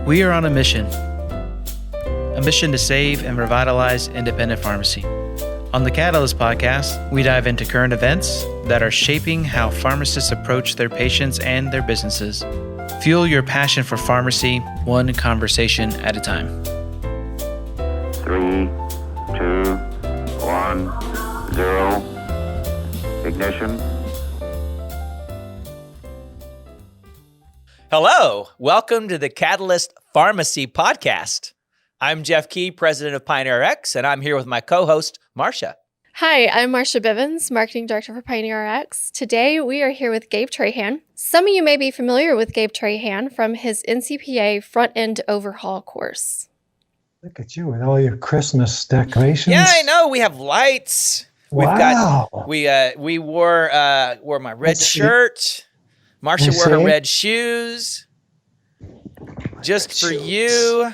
We are on a mission to save and revitalize independent pharmacy. On the Catalyst podcast, we dive into current events that are shaping how pharmacists approach their patients and their businesses. Fuel your passion for pharmacy, one conversation at a time. 3, 2, 1, 0. Ignition. Hello, welcome to the Catalyst Pharmacy Podcast. I'm Jeff Key, president of PioneerRx, and I'm here with my co-host, Marsha. Hi, I'm Marsha Bivins, marketing director for PioneerRx. Today, we are here with Gabe Trahan. Some of you may be familiar with Gabe Trahan from his NCPA front-end overhaul course. Look at you with all your Christmas decorations. Yeah, I know. We have lights. Wow. We wore my red shirt. Marsha wore her red shoes. Just for you.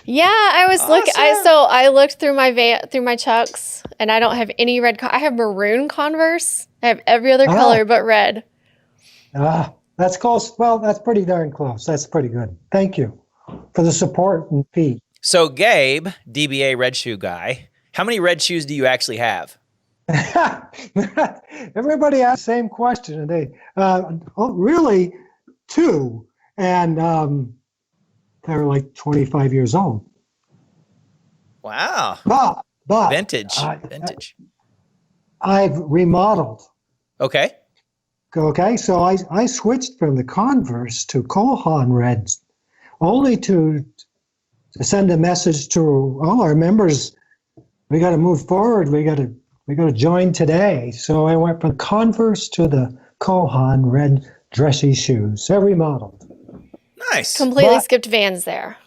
Yeah, I was looking. I looked through my Chucks, and I don't have any red. I have maroon Converse. I have every other color but red. That's close. Well, that's pretty darn close. That's pretty good. Thank you for the support and Pete. So, Gabe, DBA Red Shoe Guy, how many red shoes do you actually have? Everybody asks the same question, and they really two, and they're like 25 years old. Wow! But vintage. I've remodeled. Okay. So I switched from the Converse to Trahan Reds, only to send a message to all our members. We got to move forward. We got to join today. So I went from Converse to the Trahan red dressy shoes. They're remodeled. Nice. Completely skipped Vans there.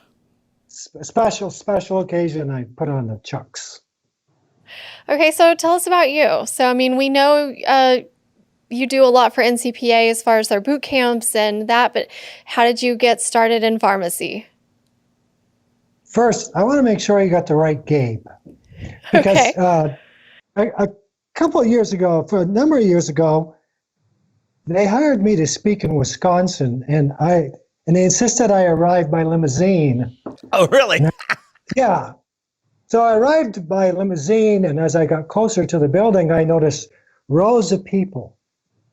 Special occasion, I put on the Chucks. Okay, so tell us about you. So, we know you do a lot for NCPA as far as their boot camps and that, but how did you get started in pharmacy? First, I want to make sure you got the right Gabe. Because Okay. A couple of years ago, for a number of years ago, they hired me to speak in Wisconsin, and they insisted I arrive by limousine. Oh, really? Yeah. So I arrived by limousine, and as I got closer to the building, I noticed rows of people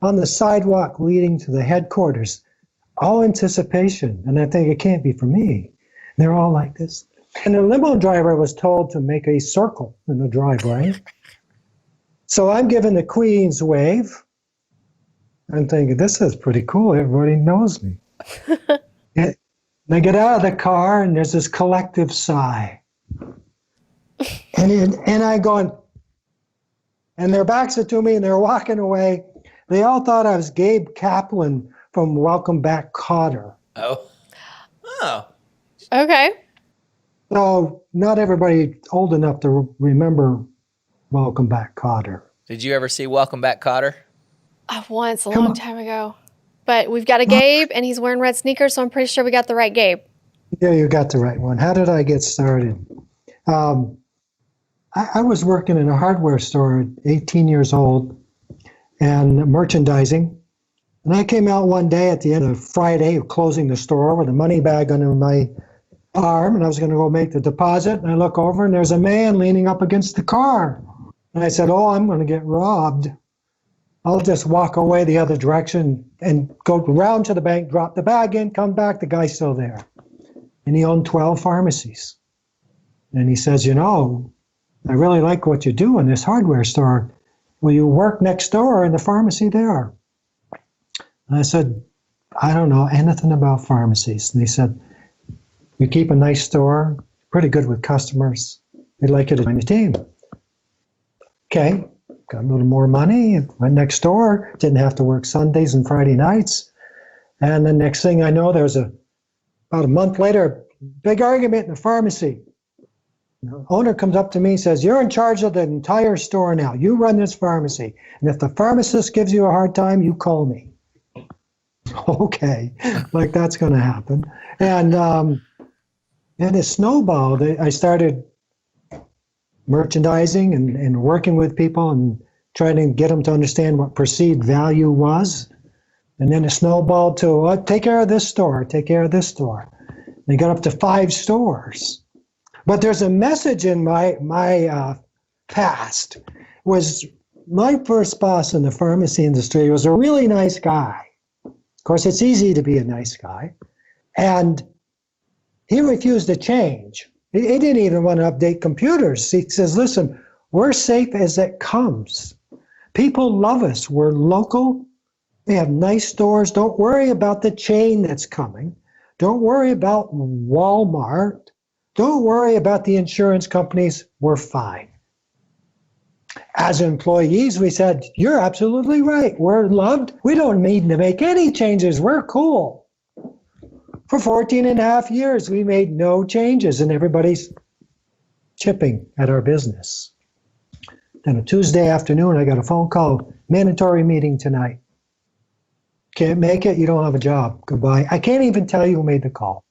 on the sidewalk leading to the headquarters, all anticipation. And I think it can't be for me. And they're all like this. And the limo driver was told to make a circle in the driveway. So I'm given the Queen's wave. I'm thinking, this is pretty cool. Everybody knows me. And I get out of the car, and there's this collective sigh. And I go, and their backs are to me, and they're walking away. They all thought I was Gabe Kaplan from Welcome Back, Kotter. Oh. Okay. So not everybody old enough to remember Welcome Back, Kotter. Did you ever see Welcome Back, Kotter? Once, a long time ago. But we've got a Gabe, and he's wearing red sneakers, so I'm pretty sure we got the right Gabe. Yeah, you got the right one. How did I get started? I was working in a hardware store at 18 years old and merchandising. And I came out one day at the end of Friday, closing the store with a money bag under my arm, and I was going to go make the deposit. And I look over, and there's a man leaning up against the car. And I said, I'm going to get robbed. I'll just walk away the other direction and go round to the bank, drop the bag in, come back, the guy's still there. And he owned 12 pharmacies. And he says, I really like what you do in this hardware store. Will you work next door in the pharmacy there? And I said, I don't know anything about pharmacies. And he said, we keep a nice store, pretty good with customers. We'd like you to join the team. Okay. Got a little more money, went next door, didn't have to work Sundays and Friday nights. And the next thing I know, there's about a month later, a big argument in the pharmacy. The owner comes up to me and says, you're in charge of the entire store now. You run this pharmacy. And if the pharmacist gives you a hard time, you call me. Okay, like that's going to happen. And it snowballed. I started merchandising and working with people and trying to get them to understand what perceived value was. And then it snowballed to, take care of this store, take care of this store. They got up to 5 stores. But there's a message in my past. Was my first boss in the pharmacy industry was a really nice guy. Of course, it's easy to be a nice guy. And he refused to change. He didn't even want to update computers. He says, listen, we're safe as it comes. People love us. We're local. We have nice stores. Don't worry about the chain that's coming. Don't worry about Walmart. Don't worry about the insurance companies. We're fine. As employees, we said, you're absolutely right. We're loved. We don't need to make any changes. We're cool. For 14 and a half years, we made no changes, and everybody's chipping at our business. Then a Tuesday afternoon, I got a phone call, mandatory meeting tonight. Can't make it, you don't have a job. Goodbye. I can't even tell you who made the call.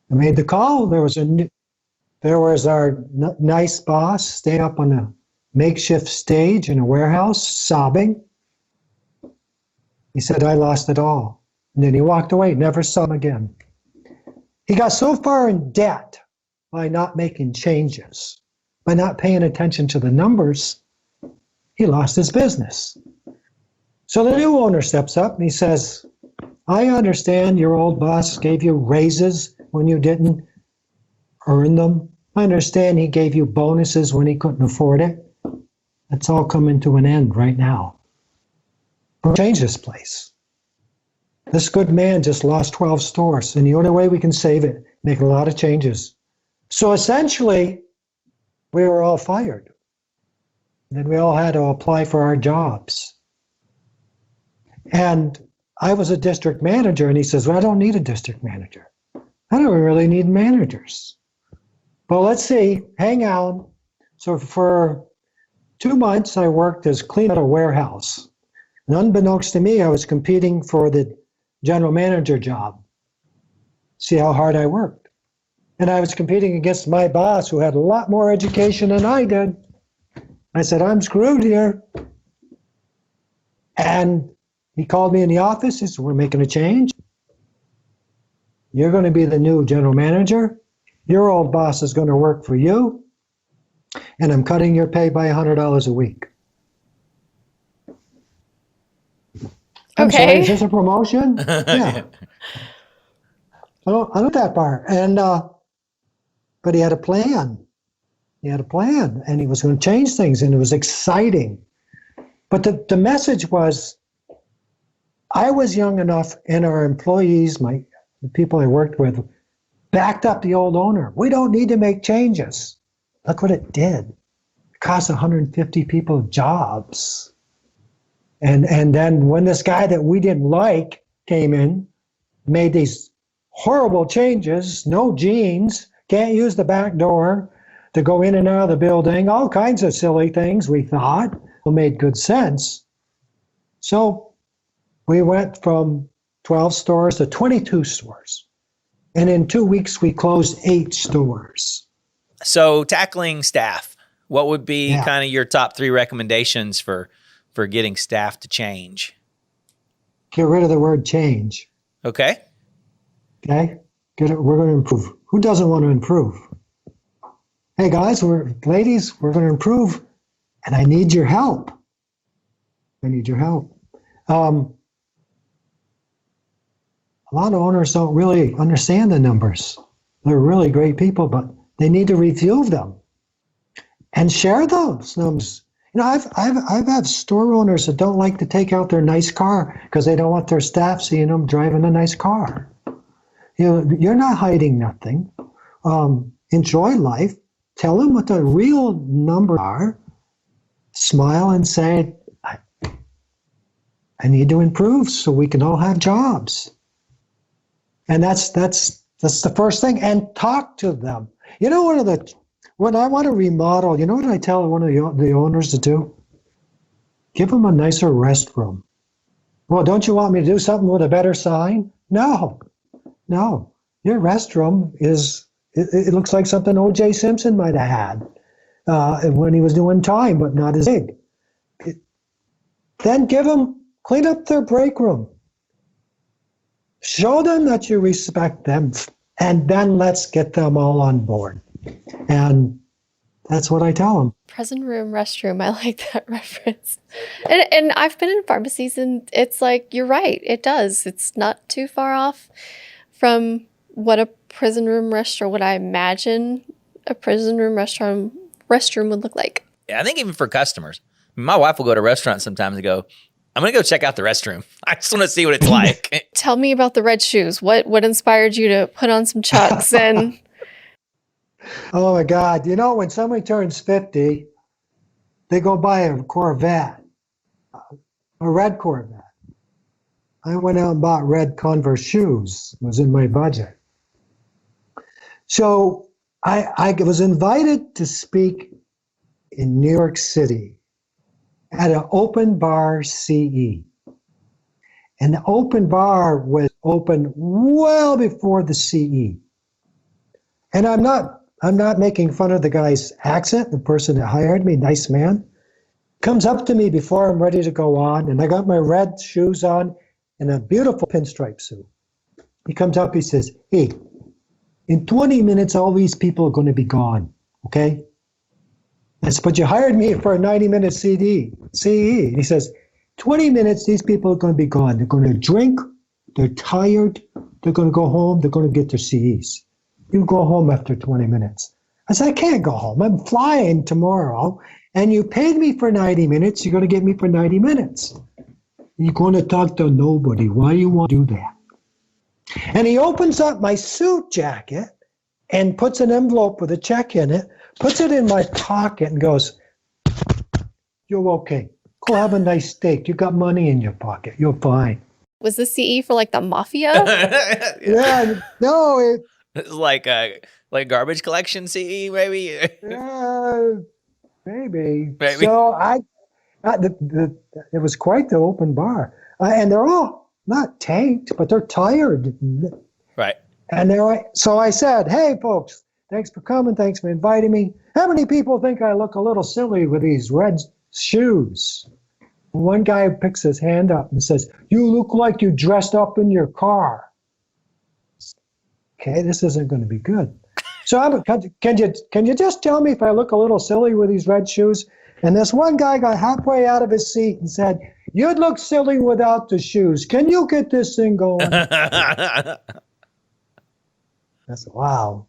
I made the call. There was our nice boss staying up on a makeshift stage in a warehouse, sobbing. He said, I lost it all. And then he walked away, never saw him again. He got so far in debt by not making changes, by not paying attention to the numbers, he lost his business. So the new owner steps up and he says, I understand your old boss gave you raises when you didn't earn them. I understand he gave you bonuses when he couldn't afford it. That's all coming to an end right now. We'll change this place. This good man just lost 12 stores, and the only way we can save it, make a lot of changes. So essentially, we were all fired. And then we all had to apply for our jobs. And I was a district manager, and he says, well, I don't need a district manager. I don't really need managers. Well, let's see, hang on. So for 2 months, I worked as clean at a warehouse. And unbeknownst to me, I was competing for the general manager job. See how hard I worked. And I was competing against my boss, who had a lot more education than I did. I said, I'm screwed here. And he called me in the office. He said, we're making a change. You're going to be the new general manager. Your old boss is going to work for you. And I'm cutting your pay by $100 a week. I'm Okay. sorry, is this a promotion? Yeah. I know that part. And but he had a plan. He had a plan, and he was going to change things, and it was exciting. But the message was, I was young enough, and our employees, the people I worked with, backed up the old owner. We don't need to make changes. Look what it did. It cost 150 people jobs. And then when this guy that we didn't like came in, made these horrible changes, no jeans, can't use the back door to go in and out of the building, all kinds of silly things we thought made good sense. So we went from 12 stores to 22 stores. And in 2 weeks, we closed 8 stores. So tackling staff, what would be kind of your top 3 recommendations for getting staff to change? Get rid of the word change. Okay. Okay? We're going to improve. Who doesn't want to improve? Hey guys, ladies, we're going to improve, and I need your help. I need your help. A lot of owners don't really understand the numbers. They're really great people, but they need to review them and share those numbers. You know, I've had store owners that don't like to take out their nice car because they don't want their staff seeing them driving a nice car. You know, you're not hiding nothing. Enjoy life. Tell them what the real numbers are. Smile and say, I need to improve so we can all have jobs. And that's the first thing. And talk to them. You know, when I want to remodel, you know what I tell one of the owners to do? Give them a nicer restroom. Well, don't you want me to do something with a better sign? No. Your restroom it looks like something O.J. Simpson might have had when he was doing time, but not as big. Then clean up their break room. Show them that you respect them, and then let's get them all on board. And that's what I tell them. Present room, restroom. I like that reference. And I've been in pharmacies, and it's like, you're right. It does. It's not too far off from what a prison room restroom, what I imagine a prison room restroom would look like. Yeah, I think even for customers. My wife will go to restaurants sometimes and go, I'm going to go check out the restroom. I just want to see what it's like. Tell me about the red shoes. What inspired you to put on some Chucks? And Oh my God. You know, when somebody turns 50, they go buy a Corvette, a red Corvette. I went out and bought red Converse shoes. It was in my budget. So I was invited to speak in New York City at an open bar CE. And the open bar was open well before the CE. And I'm not making fun of the guy's accent, the person that hired me, nice man. Comes up to me before I'm ready to go on, and I got my red shoes on and a beautiful pinstripe suit. He comes up, he says, hey, in 20 minutes, all these people are going to be gone, okay? I said, but you hired me for a 90-minute CE. He says, 20 minutes, these people are going to be gone. They're going to drink, they're tired, they're going to go home, they're going to get their CEs. You go home after 20 minutes. I said, I can't go home. I'm flying tomorrow, and you paid me for 90 minutes. You're going to get me for 90 minutes. You're going to talk to nobody. Why do you want to do that? And he opens up my suit jacket and puts an envelope with a check in it, puts it in my pocket and goes, you're okay. Go have a nice steak. You got money in your pocket. You're fine. was this CE for like the mafia? Yeah, no, It's like garbage collection CE, maybe. maybe. Maybe. So it was quite the open bar. And they're all not tanked, but they're tired. Right. And so I said, hey, folks, thanks for coming. Thanks for inviting me. How many people think I look a little silly with these red shoes? One guy picks his hand up and says, you look like you dressed up in your car. Okay, this isn't going to be good. So can you just tell me if I look a little silly with these red shoes? And this one guy got halfway out of his seat and said, you'd look silly without the shoes. Can you get this thing going? I said, wow.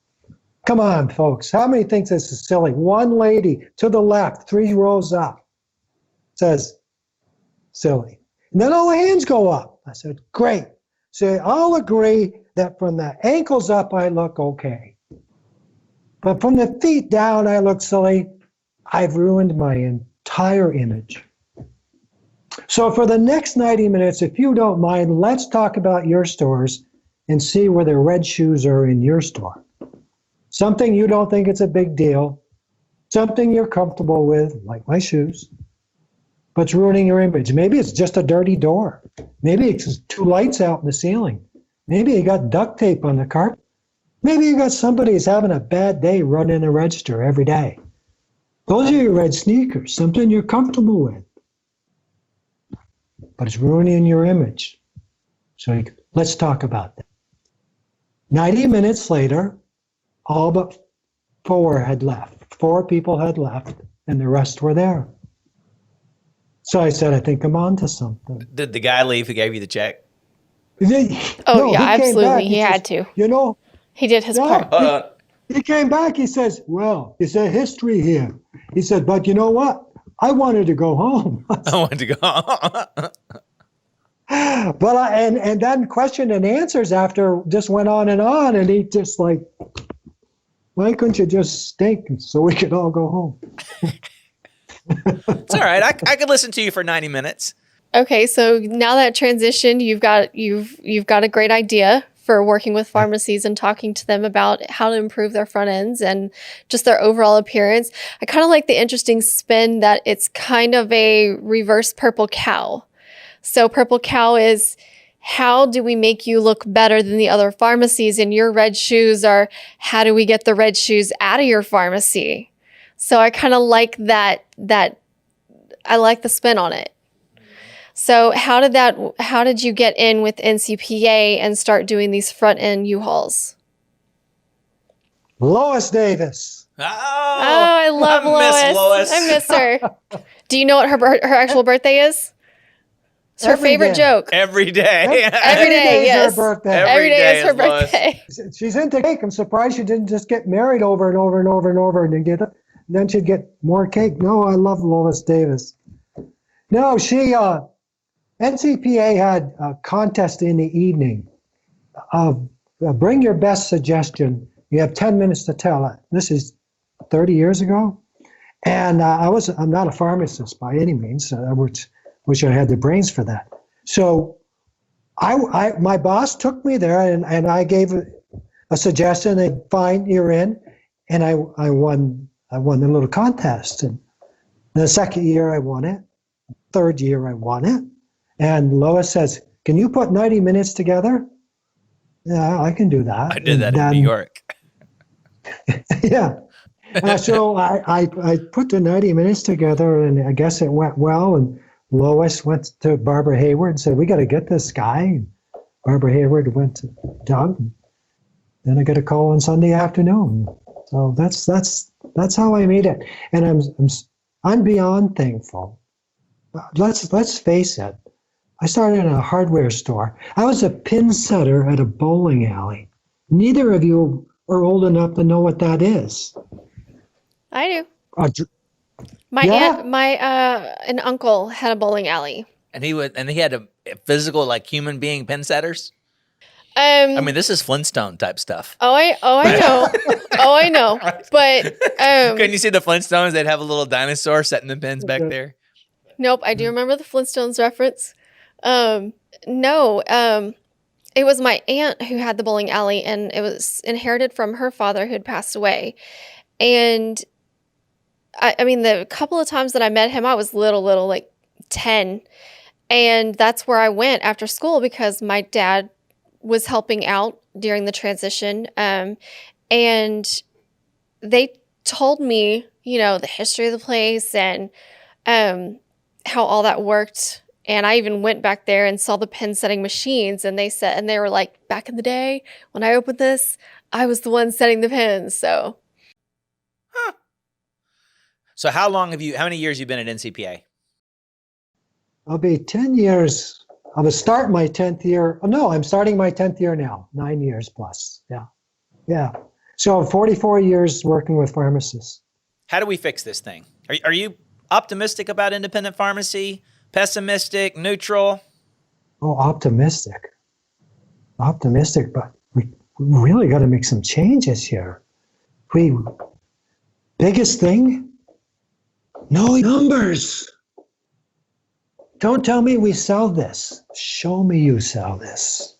Come on, folks. How many think this is silly? One lady to the left, 3 rows up, says, silly. And then all the hands go up. I said, great. So I'll agree that from the ankles up, I look okay. But from the feet down, I look silly. I've ruined my entire image. So for the next 90 minutes, if you don't mind, let's talk about your stores and see where the red shoes are in your store. Something you don't think it's a big deal, something you're comfortable with, like my shoes, but it's ruining your image. Maybe it's just a dirty door. Maybe it's 2 lights out in the ceiling. Maybe you got duct tape on the carpet. Maybe you got somebody who's having a bad day running the register every day. Those are your red sneakers, something you're comfortable with. But it's ruining your image. So let's talk about that. 90 minutes later, all but 4 had left. 4 people had left, and the rest were there. So I said, I think I'm on to something. Did the guy leave who gave you the check? Yeah, absolutely. He had to. You know, He did his part. He came back, he says, well, it's a history here. He said, but you know what? I wanted to go home. I wanted to go. But and then question and answers after just went on, and he just like, why couldn't you just stink so we could all go home? It's all right. I could listen to you for 90 minutes. Okay, so now that transition, you've got a great idea for working with pharmacies and talking to them about how to improve their front ends and just their overall appearance. I kind of like the interesting spin that it's kind of a reverse purple cow. So purple cow is, how do we make you look better than the other pharmacies? And your red shoes are, how do we get the red shoes out of your pharmacy? So I kind of like that I like the spin on it. So how did you get in with NCPA and start doing these front end U-Hauls? Lois Davis. Oh, I love Lois. I miss her. Do you know what her actual birthday is? It's her Every favorite day. joke. every day. Every day, is yes. her birthday. Every day is her Lois. birthday. She's into cake. I'm surprised she didn't just get married over and over and over and over and then she'd get more cake. No, I love Lois Davis. No, she NCPA had a contest in the evening of bring your best suggestion. You have 10 minutes to tell it. This is 30 years ago. And I'm not a pharmacist by any means. I wish I had the brains for that. So my boss took me there and I gave a suggestion. They fine, you're in. And I won the little contest. And the second year I won it. Third year I won it. And Lois says, can you put 90 minutes together? Yeah, I can do that. I did that in New York. Yeah. So I put the 90 minutes together, and I guess it went well. And Lois went to Barbara Hayward and said, we got to get this guy. And Barbara Hayward went to Doug. And then I got a call on Sunday afternoon. So that's how I made it. And I'm beyond thankful. Let's face it. I started in a hardware store. I was a pin setter at a bowling alley. Neither of you are old enough to know what that is. I do. An uncle had a bowling alley. And he had a physical, like, human being pin setters. I mean, this is Flintstone type stuff. I know. But Couldn't you see the Flintstones? They'd have a little dinosaur setting the pins back there. Nope, I do remember the Flintstones reference. It was my aunt who had the bowling alley, and it was inherited from her father who had passed away. And I mean, the couple of times that I met him, I was little, like 10. And that's where I went after school because my dad was helping out during the transition. And they told me, the history of the place and how all that worked. And I even went back there and saw the pin setting machines, and they were like, back in the day when I opened this, I was the one setting the pins. So, So how many years have you been at NCPA? I'll be 10 years. I will start my 10th year. Oh, no, I'm starting my 10th year now. 9 years plus. Yeah. So 44 years working with pharmacists. How do we fix this thing? Are you optimistic about independent pharmacy? Pessimistic? Neutral? Oh, optimistic, but we really got to make some changes here. Biggest thing, no numbers. Don't tell me we sell this. Show me you sell this.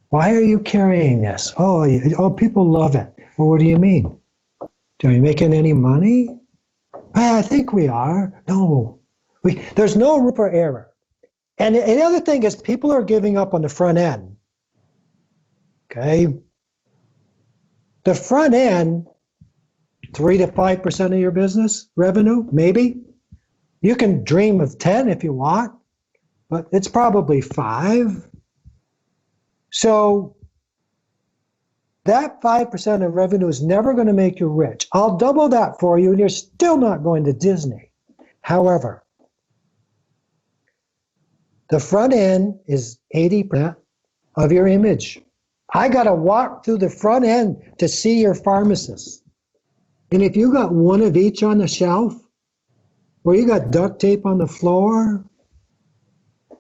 Why are you carrying this? Oh, people love it. Well, what do you mean? Are you making any money? I think we are. No. There's no room for error. And the other thing is people are giving up on the front end. Okay? The front end, 3 to 5% of your business revenue, maybe. You can dream of 10 if you want, but it's probably 5. So that 5% of revenue is never going to make you rich. I'll double that for you, and you're still not going to Disney. However, the front end is 80% of your image. I got to walk through the front end to see your pharmacist. And if you got one of each on the shelf, or you got duct tape on the floor,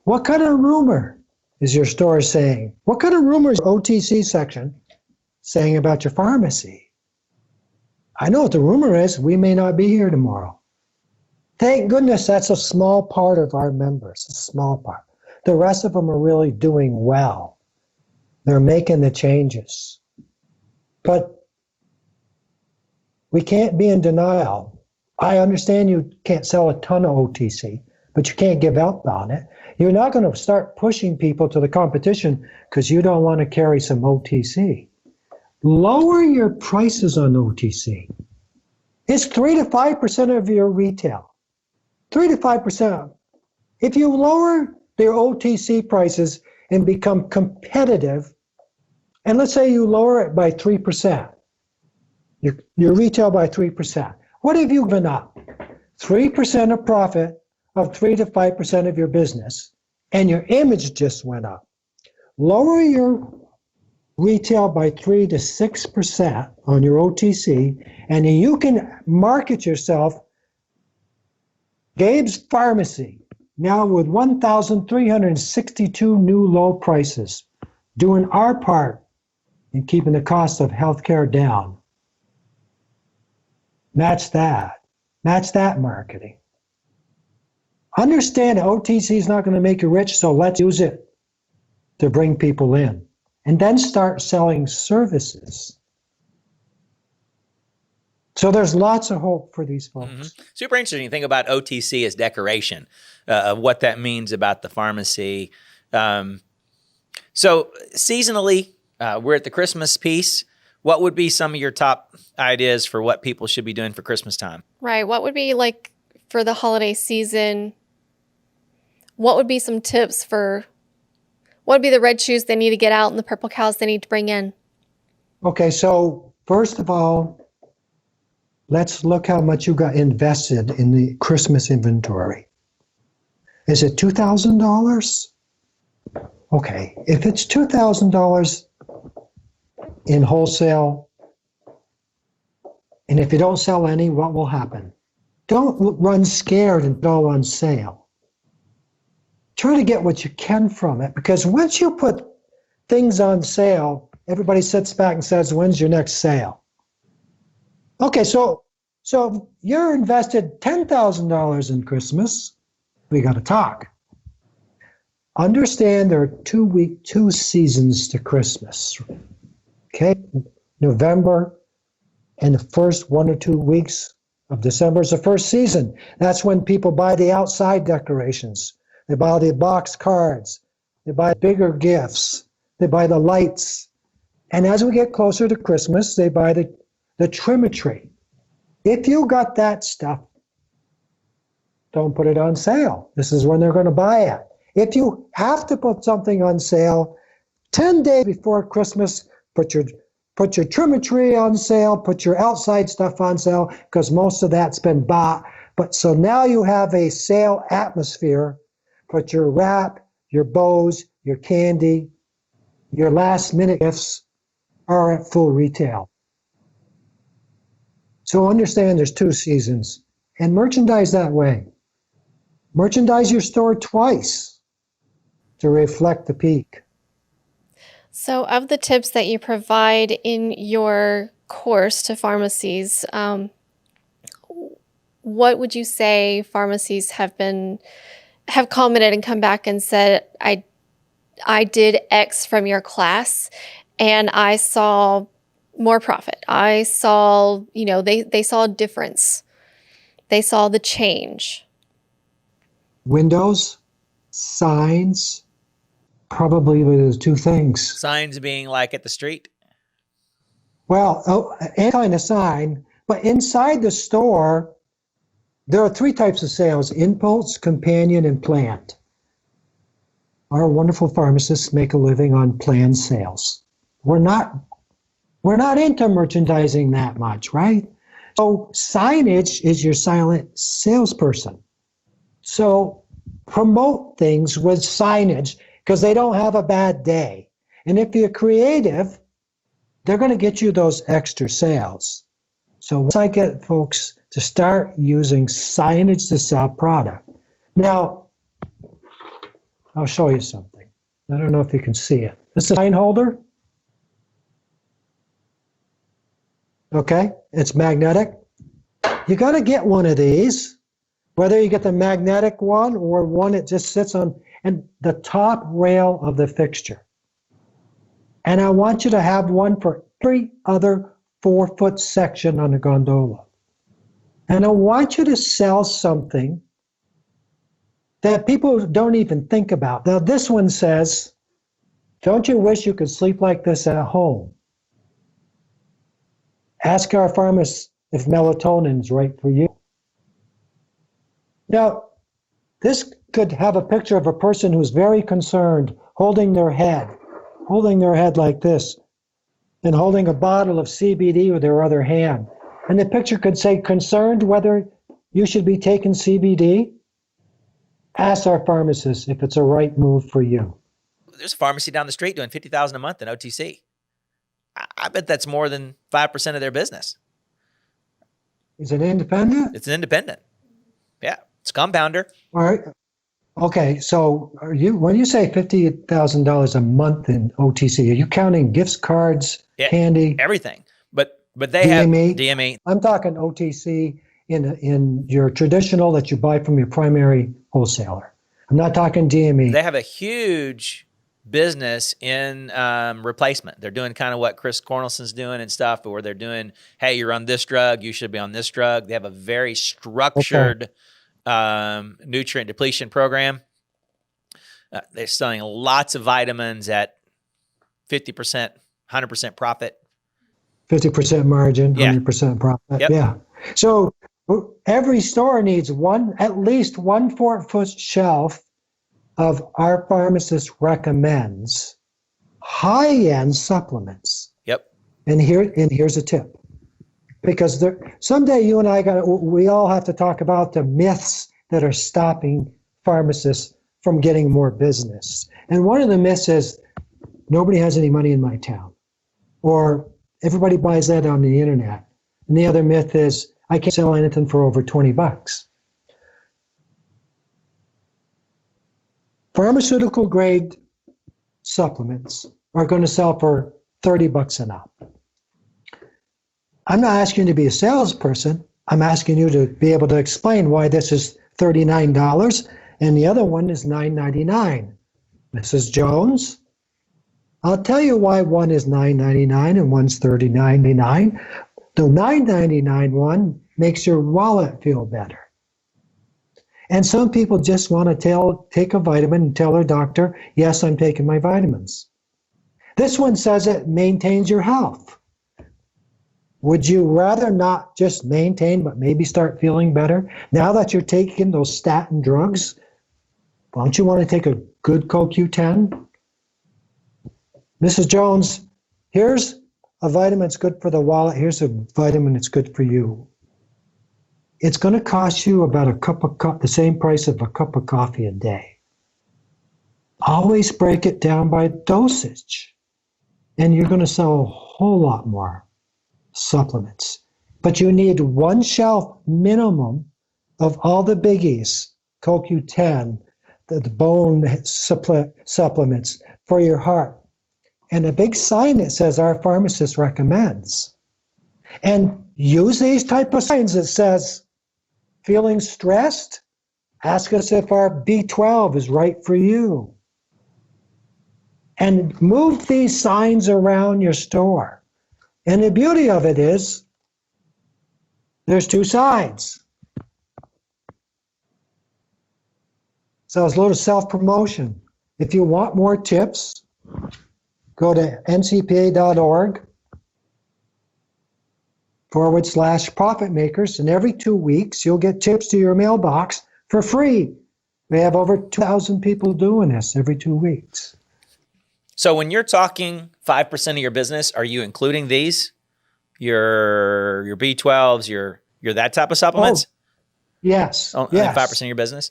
what kind of rumor is your store saying? What kind of rumor is your OTC section saying about your pharmacy? I know what the rumor is. We may not be here tomorrow. Thank goodness that's a small part of our members, a small part. The rest of them are really doing well. They're making the changes. But we can't be in denial. I understand you can't sell a ton of OTC, but you can't give up on it. You're not going to start pushing people to the competition because you don't want to carry some OTC. Lower your prices on OTC. It's 3 to 5% of your retail. 3 to 5%. If you lower their OTC prices and become competitive, and let's say you lower it by 3%, your retail by 3%, what have you given up? 3% of profit of 3 to 5% of your business, and your image just went up. Lower your retail by 3 to 6% on your OTC, and then you can market yourself Gabe's Pharmacy, now with 1,362 new low prices, doing our part in keeping the cost of healthcare down. Match that marketing. Understand OTC is not going to make you rich, so let's use it to bring people in. And then start selling services. So there's lots of hope for these folks. Mm-hmm. Super interesting. You think about OTC as decoration, what that means about the pharmacy. So seasonally, we're at the Christmas piece. What would be some of your top ideas for what people should be doing for Christmas time? Right. What would be like for the holiday season? What would be some tips for what would be the red shoes they need to get out and the purple cows they need to bring in? Okay, so first of all, let's look how much you got invested in the Christmas inventory. Is it $2,000? Okay, if it's $2,000 in wholesale, and if you don't sell any, what will happen? Don't run scared and go on sale. Try to get what you can from it, because once you put things on sale, everybody sits back and says, when's your next sale? Okay, so you're invested $10,000 in Christmas. We got to talk. Understand there are 2 seasons to Christmas. Okay, November and the first 1 or 2 weeks of December is the first season. That's when people buy the outside decorations. They buy the box cards. They buy bigger gifts. They buy the lights. And as we get closer to Christmas, they buy the trimmetry. If you got that stuff, don't put it on sale. This is when they're going to buy it. If you have to put something on sale, 10 days before Christmas, put your trimmetry on sale, put your outside stuff on sale, because most of that's been bought. But so now you have a sale atmosphere. Put your wrap, your bows, your candy, your last minute gifts are at full retail. So understand there's 2 seasons, and merchandise that way. Merchandise your store twice to reflect the peak. So of the tips that you provide in your course to pharmacies, what would you say pharmacies have commented and come back and said, I did X from your class and I saw more profit. I saw, they saw a difference. They saw the change. Windows, signs, probably those 2 things. Signs being like at the street? Well, any kind of sign, but inside the store, there are 3 types of sales: impulse, companion, and planned. Our wonderful pharmacists make a living on planned sales. We're not into merchandising that much, right? So signage is your silent salesperson. So promote things with signage because they don't have a bad day. And if you're creative, they're going to get you those extra sales. So once I get folks to start using signage to sell product. Now, I'll show you something. I don't know if you can see it. This is a sign holder. Okay, it's magnetic. You got to get one of these, whether you get the magnetic one or one that just sits on and the top rail of the fixture. And I want you to have one for every other 4-foot section on the gondola. And I want you to sell something that people don't even think about. Now, this one says, don't you wish you could sleep like this at home? Ask our pharmacist if melatonin is right for you. Now, this could have a picture of a person who's very concerned, holding their head like this, and holding a bottle of CBD with their other hand. And the picture could say, concerned whether you should be taking CBD? Ask our pharmacist if it's a right move for you. There's a pharmacy down the street doing $50,000 a month in OTC. I bet that's more than 5% of their business. Is it independent? It's an independent. Yeah, it's a compounder. All right. Okay, so when you say $50,000 a month in OTC, are you counting gifts, cards, candy, everything? But they DME? have DME. I'm talking OTC in your traditional that you buy from your primary wholesaler. I'm not talking DME. They have a huge business in replacement. They're doing kind of what Chris Cornelson's doing and stuff, where they're doing, hey, you're on this drug, you should be on this drug. They have a very structured nutrient depletion program. They're selling lots of vitamins at 50%, 100% profit. 50% margin, 100% profit. Yep. Yeah. So every store needs at least 1 4-foot shelf of our pharmacist recommends high-end supplements. Yep. And here's a tip. Because someday you and I we all have to talk about the myths that are stopping pharmacists from getting more business. And one of the myths is nobody has any money in my town, or everybody buys that on the internet. And the other myth is I can't sell anything for over $20. Pharmaceutical grade supplements are going to sell for $30 and up. I'm not asking you to be a salesperson. I'm asking you to be able to explain why this is $39 and the other one is $9.99. Mrs. Jones, I'll tell you why one is $9.99 and one's $30.99. The $9.99 one makes your wallet feel better. And some people just want to take a vitamin and tell their doctor, yes, I'm taking my vitamins. This one says it maintains your health. Would you rather not just maintain, but maybe start feeling better? Now that you're taking those statin drugs, don't you want to take a good CoQ10? Mrs. Jones, here's a vitamin that's good for the wallet. Here's a vitamin that's good for you. It's going to cost you about the same price of a cup of coffee a day. Always break it down by dosage, and you're going to sell a whole lot more supplements. But you need 1 shelf minimum of all the biggies, CoQ10, the bone supplements for your heart, and a big sign that says our pharmacist recommends. And use these type of signs that says, feeling stressed? Ask us if our B12 is right for you. And move these signs around your store. And the beauty of it is, there's 2 sides. So it's a little self-promotion. If you want more tips, go to ncpa.org/profit makers, and every 2 weeks you'll get tips to your mailbox for free. We have over 2,000 people doing this every 2 weeks. So when you're talking 5% of your business, are you including these? Your B12s, your that type of supplements? Yes. Only yes. 5% of your business?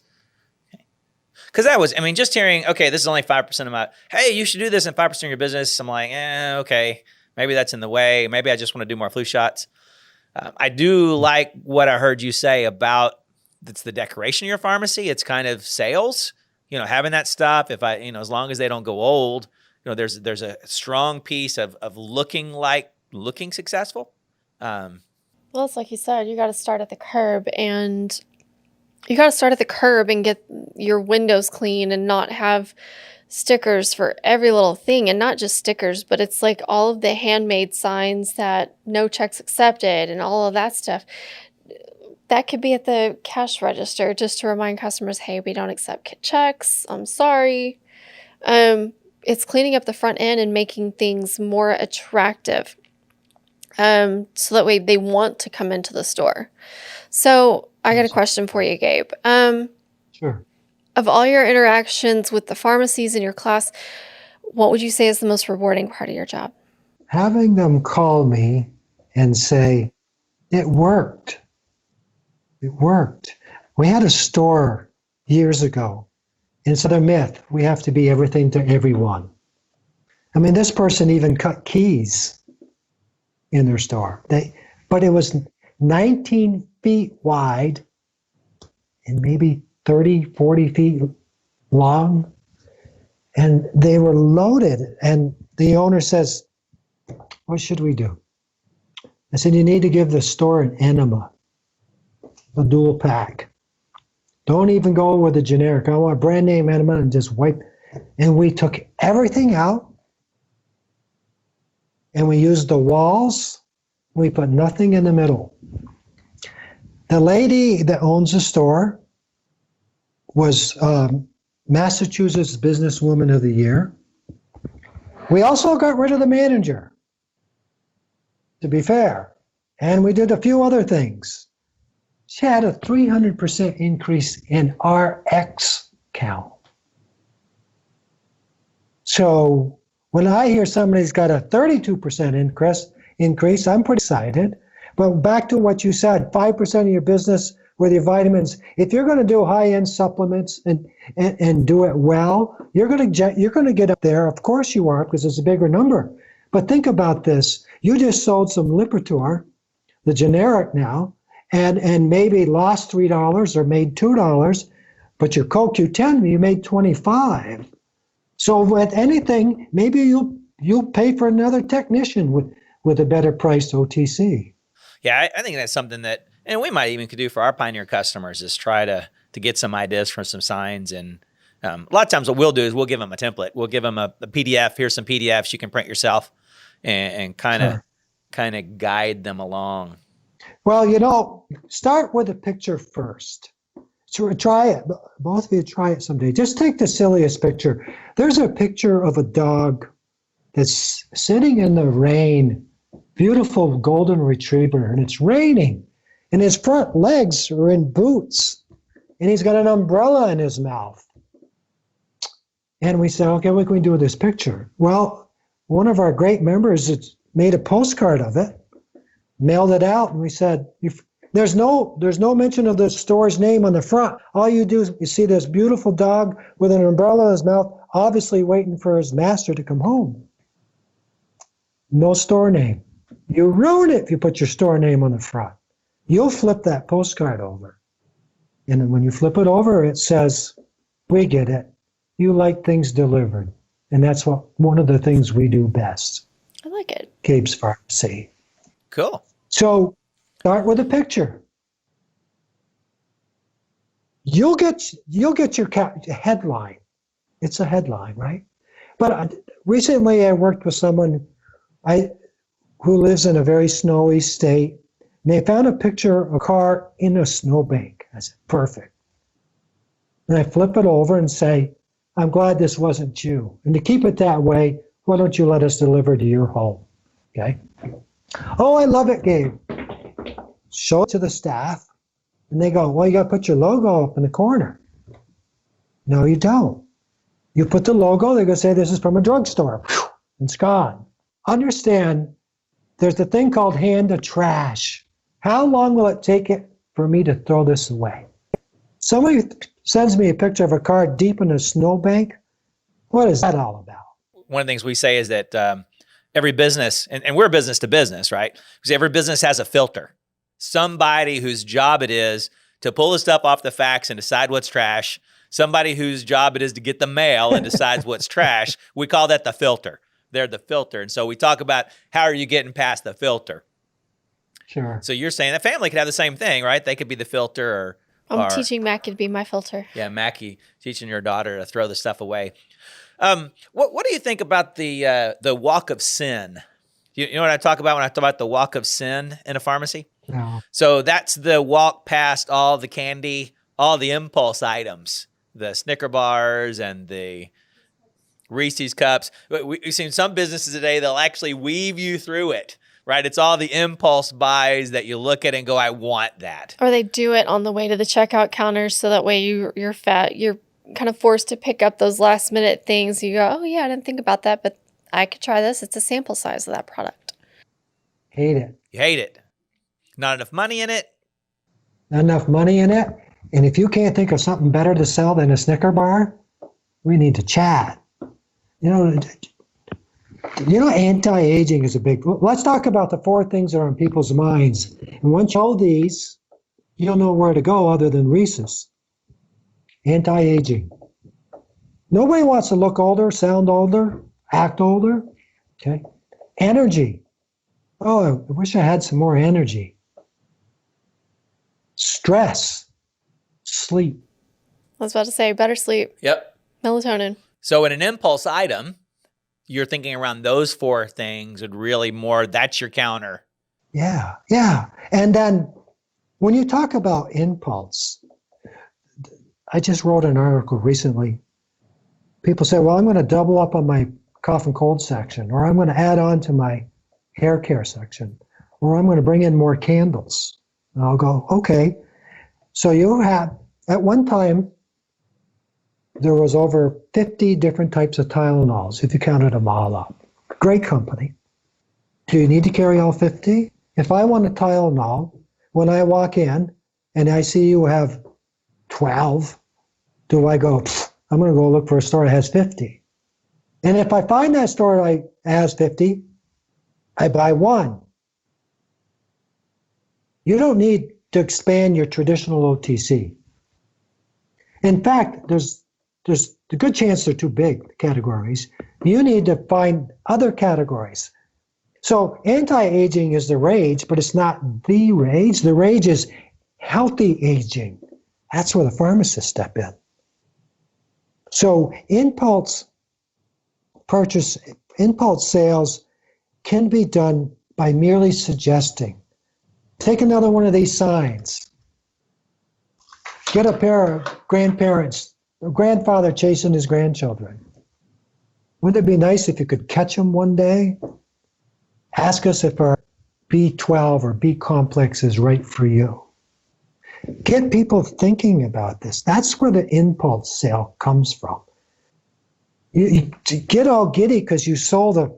Because that was, just hearing, okay, this is only 5% of my, hey, you should do this in 5% of your business. I'm like, okay, maybe that's in the way. Maybe I just want to do more flu shots. I do like what I heard you say about it's the decoration of your pharmacy. It's kind of sales, having that stuff. If as long as they don't go old, there's a strong piece of looking successful. Well, it's like you said, you got to start at the curb and get your windows clean and not have stickers for every little thing, and not just stickers, but it's like all of the handmade signs that no checks accepted and all of that stuff. That could be at the cash register just to remind customers, hey, we don't accept checks. I'm sorry. It's cleaning up the front end and making things more attractive. So that way they want to come into the store. So I got a question for you, Gabe. Sure. of all your interactions with the pharmacies in your class, what would you say is the most rewarding part of your job? Having them call me and say, it worked. It worked. We had a store years ago. It's a myth. We have to be everything to everyone. I mean, this person even cut keys in their store. But it was 19 feet wide and maybe 30, 40 feet long. And they were loaded. And the owner says, what should we do? I said, you need to give the store an enema, a dual pack. Don't even go with a generic. I want a brand name enema and just wipe. And we took everything out and we used the walls. We put nothing in the middle. The lady that owns the store was Massachusetts Businesswoman of the Year. We also got rid of the manager, to be fair. And we did a few other things. She had a 300% increase in RX count. So when I hear somebody's got a 32% increase, I'm pretty excited. But back to what you said, 5% of your business with your vitamins. If you're going to do high-end supplements and do it well, you're going to get up there. Of course you are, because it's a bigger number. But think about this. You just sold some Lipitor, the generic now, and maybe lost $3 or made $2, but your CoQ10, you made $25. So with anything, maybe you'll pay for another technician with a better priced OTC. Yeah, I think that's something that, and we might even could do for our Pioneer customers, is try to get some ideas from some signs. And a lot of times what we'll do is we'll give them a template. We'll give them a PDF. Here's some PDFs you can print yourself and kind of guide them along. Well, start with a picture first. So try it. Both of you try it someday. Just take the silliest picture. There's a picture of a dog that's sitting in the rain, beautiful golden retriever, and it's raining, and his front legs are in boots, and he's got an umbrella in his mouth. And we said, okay, what can we do with this picture? Well, one of our great members made a postcard of it, mailed it out, and we said, there's no mention of the store's name on the front. All you do is you see this beautiful dog with an umbrella in his mouth, obviously waiting for his master to come home. No store name. You ruin it if you put your store name on the front. You'll flip that postcard over. And when you flip it over, it says, we get it. You like things delivered. And that's one of the things we do best. I like it. Gabe's Pharmacy. Cool. So start with a picture. You'll get your headline. It's a headline, right? But recently I worked with someone who lives in a very snowy state, and they found a picture of a car in a snowbank. I said, perfect. And I flip it over and say, I'm glad this wasn't you. And to keep it that way, why don't you let us deliver to your home? Okay? Oh, I love it, Gabe. Show it to the staff, and they go, well, you got to put your logo up in the corner. No, you don't. You put the logo, they're going to say this is from a drugstore. Whew, it's gone. Understand, there's a thing called hand to trash. How long will it take it for me to throw this away? Somebody sends me a picture of a car deep in a snowbank. What is that all about? One of the things we say is that every business, and we're business to business, right? Because every business has a filter. Somebody whose job it is to pull the stuff off the fax and decide what's trash. Somebody whose job it is to get the mail and decides what's trash. We call that the filter. They're the filter. And so we talk about how are you getting past the filter? Sure. So you're saying that family could have the same thing, right? They could be the filter I'm teaching Mackie to be my filter. Yeah, Mackie, teaching your daughter to throw the stuff away. What do you think about the walk of sin? You know what I talk about when I talk about the walk of sin in a pharmacy? No. So that's the walk past all the candy, all the impulse items, the Snicker bars and the Reese's cups. We've seen some businesses today, they'll actually weave you through it, right? It's all the impulse buys that you look at and go, I want that. Or they do it on the way to the checkout counters so that way you're kind of forced to pick up those last minute things. You go, oh yeah, I didn't think about that, but I could try this. It's a sample size of that product. Hate it. You hate it. Not enough money in it. Not enough money in it. And if you can't think of something better to sell than a Snicker bar, we need to chat. Anti-aging is a big. Let's talk about the 4 things that are on people's minds. And once you know these, you'll know where to go other than Reese's. Anti-aging. Nobody wants to look older, sound older, act older. Okay. Energy. Oh, I wish I had some more energy. Stress. Sleep. I was about to say, better sleep. Yep. Melatonin. So in an impulse item, you're thinking around those 4 things would really more, that's your counter. Yeah. And then when you talk about impulse, I just wrote an article recently. People say, well, I'm going to double up on my cough and cold section, or I'm going to add on to my hair care section, or I'm going to bring in more candles. And I'll go, okay. So you have, at one time, there was over 50 different types of Tylenols, if you counted them all up. Great company. Do you need to carry all 50? If I want a Tylenol, when I walk in and I see you have 12, do I go, I'm going to go look for a store that has 50? And if I find that store that has 50, I buy one. You don't need to expand your traditional OTC. In fact, there's a good chance they're too big categories. You need to find other categories. So anti-aging is the rage, but it's not the rage. The rage is healthy aging. That's where the pharmacists step in. So impulse sales can be done by merely suggesting. Take another one of these signs. Get a pair of grandparents, a grandfather chasing his grandchildren. Wouldn't it be nice if you could catch them one day? Ask us if our B12 or B complex is right for you. Get people thinking about this. That's where the impulse sale comes from. You get all giddy because you sold a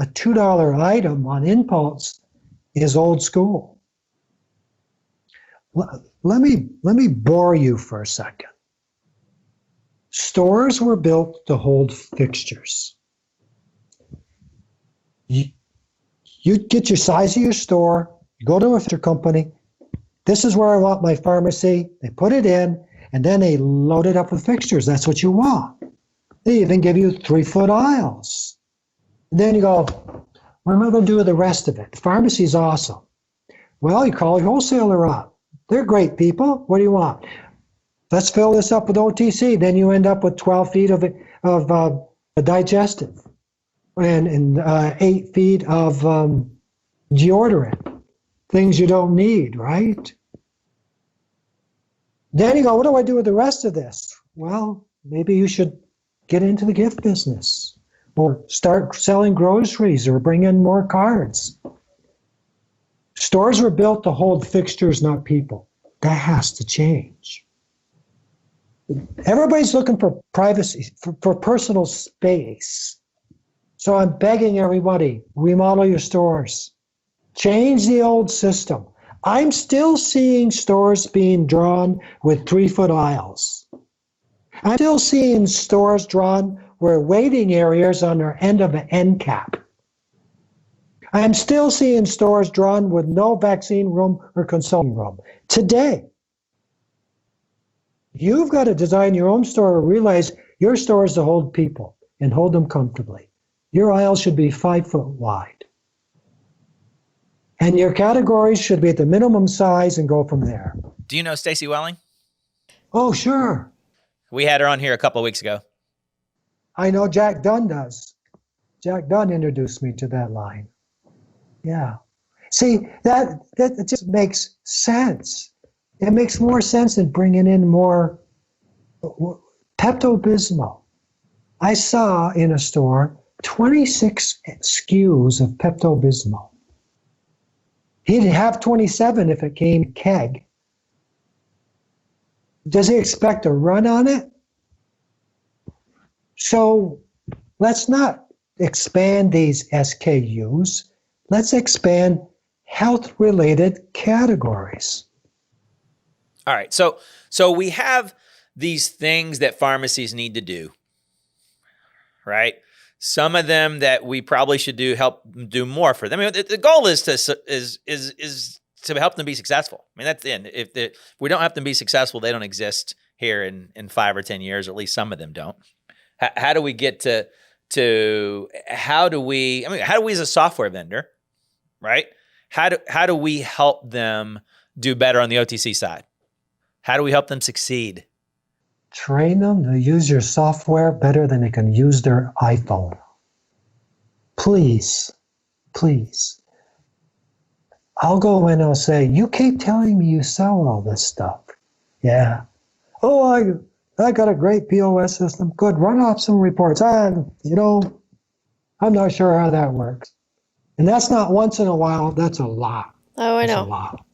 $2 item on impulse is old school. Let me bore you for a second. Stores were built to hold fixtures. You get your size of your store, you go to a fixture company, this is where I want my pharmacy, they put it in, and then they load it up with fixtures. That's what you want. They even give you 3-foot aisles. And then you go, what am I going to do with the rest of it? The pharmacy's awesome. Well, you call your wholesaler up. They're great people. What do you want? Let's fill this up with OTC. Then you end up with 12 feet of a digestive and 8 feet of deodorant, things you don't need, right? Then you go, what do I do with the rest of this? Well, maybe you should get into the gift business or start selling groceries or bring in more cards. Stores were built to hold fixtures, not people. That has to change. Everybody's looking for privacy, for personal space. So I'm begging everybody, remodel your stores. Change the old system. I'm still seeing stores being drawn with 3-foot aisles. I'm still seeing stores drawn where waiting areas on their end of an end cap. I'm still seeing stores drawn with no vaccine room or consulting room. Today, you've got to design your own store to realize your store is to hold people and hold them comfortably. Your aisles should be 5 foot wide. And your categories should be at the minimum size and go from there. Do you know Stacy Welling? Oh, sure. We had her on here a couple of weeks ago. I know Jack Dunn does. Jack Dunn introduced me to that line. Yeah. See, that just makes sense. It makes more sense than bringing in more Pepto-Bismol. I saw in a store 26 SKUs of Pepto-Bismol. He'd have 27 if it came keg. Does he expect a run on it? So let's not expand these SKUs. Let's expand health-related categories. All right. So we have these things that pharmacies need to do, right? Some of them that we probably should help do more for them. I mean, the goal is to help them be successful. I mean, that's the end. If we don't have them be successful, they don't exist here in 5 or 10 years, or at least some of them don't. How do we get to how do we as a software vendor, right? How do we help them do better on the OTC side? How do we help them succeed? Train them to use your software better than they can use their iPhone. Please, please. I'll go in and I'll say, you keep telling me you sell all this stuff. Yeah. Oh, I got a great POS system. Good. Run off some reports. I'm not sure how that works. And that's not once in a while. That's a lot. Oh, I know. That's a lot.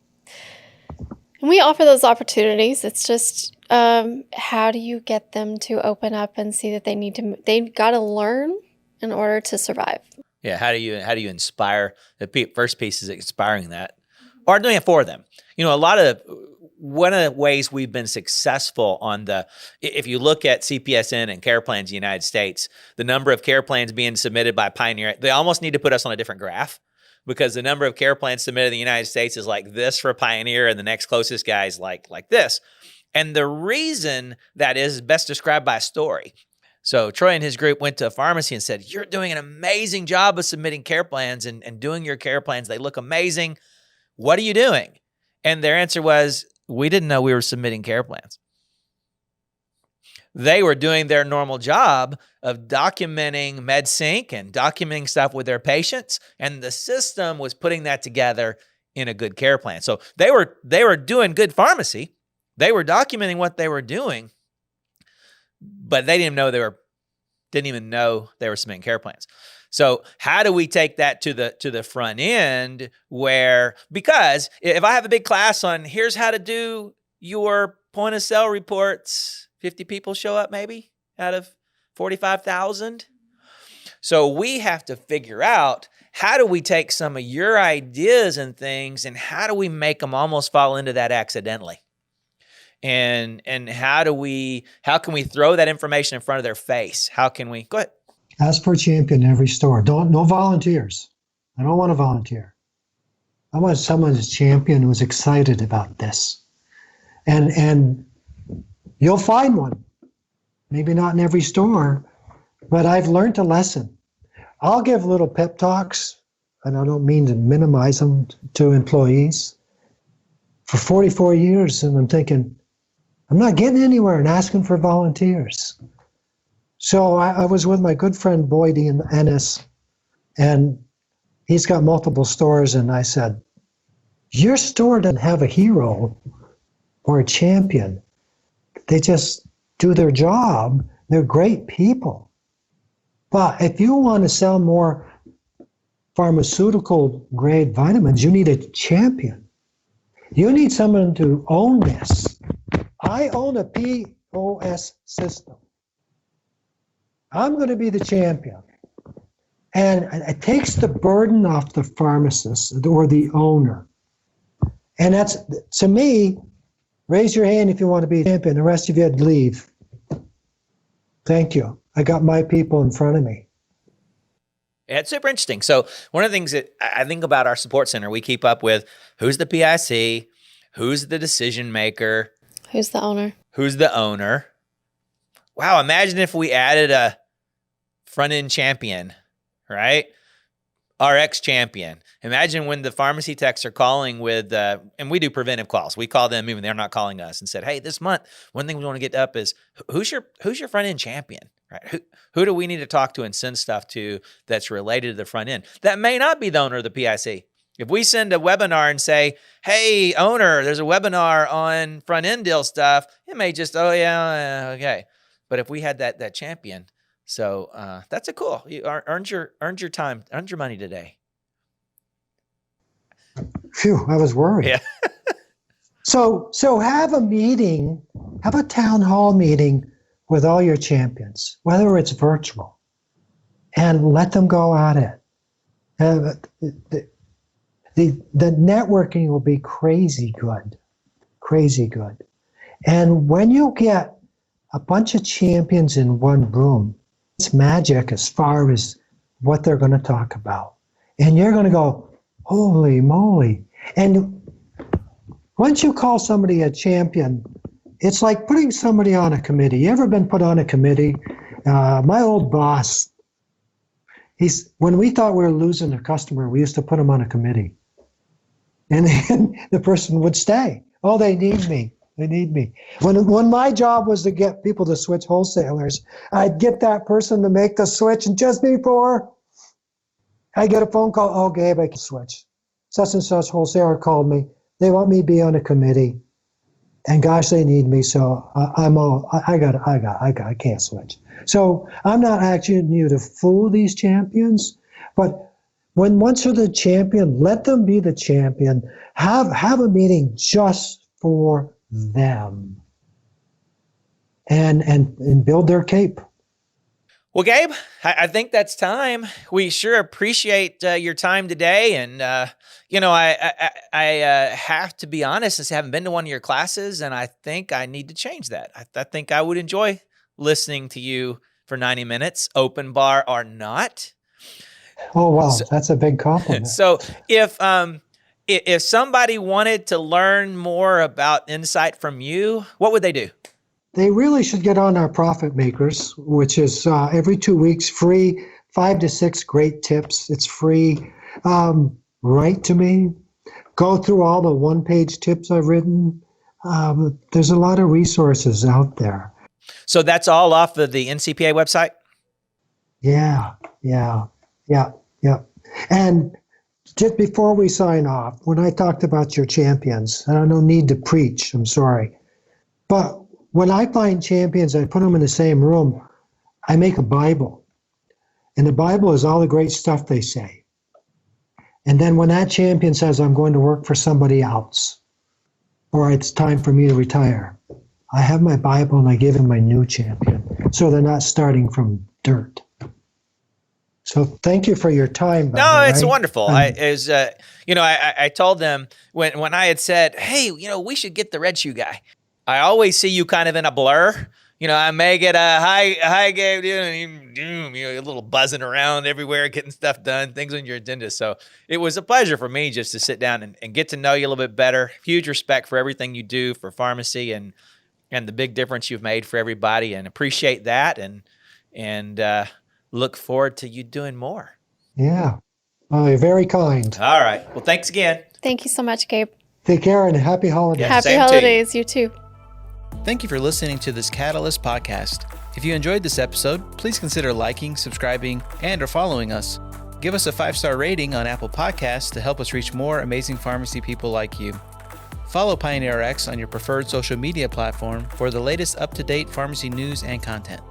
And we offer those opportunities. It's just how do you get them to open up and see that they've got to learn in order to survive. Yeah, how do you inspire? The first piece is inspiring that, or doing it for them. One of the ways we've been successful if you look at CPSN and care plans in the United States, the number of care plans being submitted by Pioneer, they almost need to put us on a different graph, because the number of care plans submitted in the United States is like this for Pioneer, and the next closest guy is like this. And the reason that is best described by a story. So Troy and his group went to a pharmacy and said, you're doing an amazing job of submitting care plans and doing your care plans. They look amazing. What are you doing? And their answer was, we didn't know we were submitting care plans. They were doing their normal job of documenting MedSync and documenting stuff with their patients, and the system was putting that together in a good care plan. So they were doing good pharmacy. They were documenting what they were doing, but they didn't even know they were submitting care plans. So how do we take that to the front end because if I have a big class on here's how to do your point of sale reports, 50 people show up maybe out of 45,000. So we have to figure out, how do we take some of your ideas and things and how do we make them almost fall into that accidentally? And how can we throw that information in front of their face? How can we, go ahead. Ask for a champion in every store. No volunteers. I don't want to volunteer. I want someone who's champion who's excited about this. And you'll find one. Maybe not in every store, but I've learned a lesson. I'll give little pep talks, and I don't mean to minimize them, to employees for 44 years, and I'm thinking, I'm not getting anywhere and asking for volunteers. So I was with my good friend Boyd in Ennis, and he's got multiple stores, and I said, your store doesn't have a hero or a champion. They just do their job. They're great people. But if you want to sell more pharmaceutical grade vitamins, you need a champion. You need someone to own this. I own a POS system. I'm going to be the champion. And it takes the burden off the pharmacist or the owner. And that's, to me, raise your hand if you want to be a champion. The rest of you had to leave. Thank you. I got my people in front of me. Yeah, it's super interesting. So one of the things that I think about our support center, we keep up with who's the PIC, who's the decision maker, Who's the owner? who's the owner. Wow, imagine if we added a front-end champion, right? RX champion. Imagine when the pharmacy techs are calling with, and we do preventive calls. We call them even they're not calling us and said, hey, this month, one thing we want to get up is who's your front-end champion, right? Who do we need to talk to and send stuff to that's related to the front end? That may not be the owner of the PIC. If we send a webinar and say, hey, owner, there's a webinar on front-end deal stuff, it may just, oh, yeah, okay. But if we had that champion, so that's a cool. You earned your time, earned your money today. Phew, I was worried. Yeah. So have a meeting, have a town hall meeting with all your champions, whether it's virtual, and let them go at it. The networking will be crazy good. And when you get a bunch of champions in one room, it's magic as far as what they're going to talk about. And you're going to go, holy moly. And once you call somebody a champion, it's like putting somebody on a committee. You ever been put on a committee? My old boss, when we thought we were losing a customer, we used to put him on a committee. And then the person would stay. Oh, they need me. When my job was to get people to switch wholesalers, I'd get that person to make the switch, and just before I get a phone call, oh, Gabe, I can switch. Such and such wholesaler called me. They want me to be on a committee, and gosh, they need me. So I can't switch. So I'm not asking you to fool these champions, but once you're the champion, let them be the champion. Have a meeting just for them, and build their cape. Well, Gabe, I think that's time. We sure appreciate your time today. And, I have to be honest, I haven't been to one of your classes, and I think I need to change that. I think I would enjoy listening to you for 90 minutes, open bar or not. Oh, wow. That's a big compliment. So if somebody wanted to learn more about insight from you, what would they do? They really should get on our Profit Makers, which is every 2 weeks, free, 5 to 6 great tips. It's free. Write to me. Go through all the one-page tips I've written. There's a lot of resources out there. So that's all off of the NCPA website? Yeah. And just before we sign off, when I talked about your champions, and I don't need to preach, I'm sorry, but when I find champions, I put them in the same room, I make a Bible. And the Bible is all the great stuff they say. And then when that champion says, I'm going to work for somebody else, or it's time for me to retire, I have my Bible and I give him my new champion. So they're not starting from dirt. So thank you for your time. No, it's wonderful. I told them when I had said, hey, we should get the red shoe guy. I always see you kind of in a blur. I may get a hi, Gabe, a little buzzing around everywhere, getting stuff done, things on your agenda. So it was a pleasure for me just to sit down and get to know you a little bit better. Huge respect for everything you do for pharmacy and the big difference you've made for everybody, and appreciate that and look forward to you doing more. Yeah. You're very kind. All right. Well, thanks again. Thank you so much, Gabe. Take care and happy holidays. Yeah, Happy same to you. holidays, you too. Thank you for listening to this Catalyst podcast. If you enjoyed this episode, please consider liking, subscribing, and/or following us. Give us a 5-star rating on Apple Podcasts to help us reach more amazing pharmacy people like you. Follow PioneerRx on your preferred social media platform for the latest up-to-date pharmacy news and content.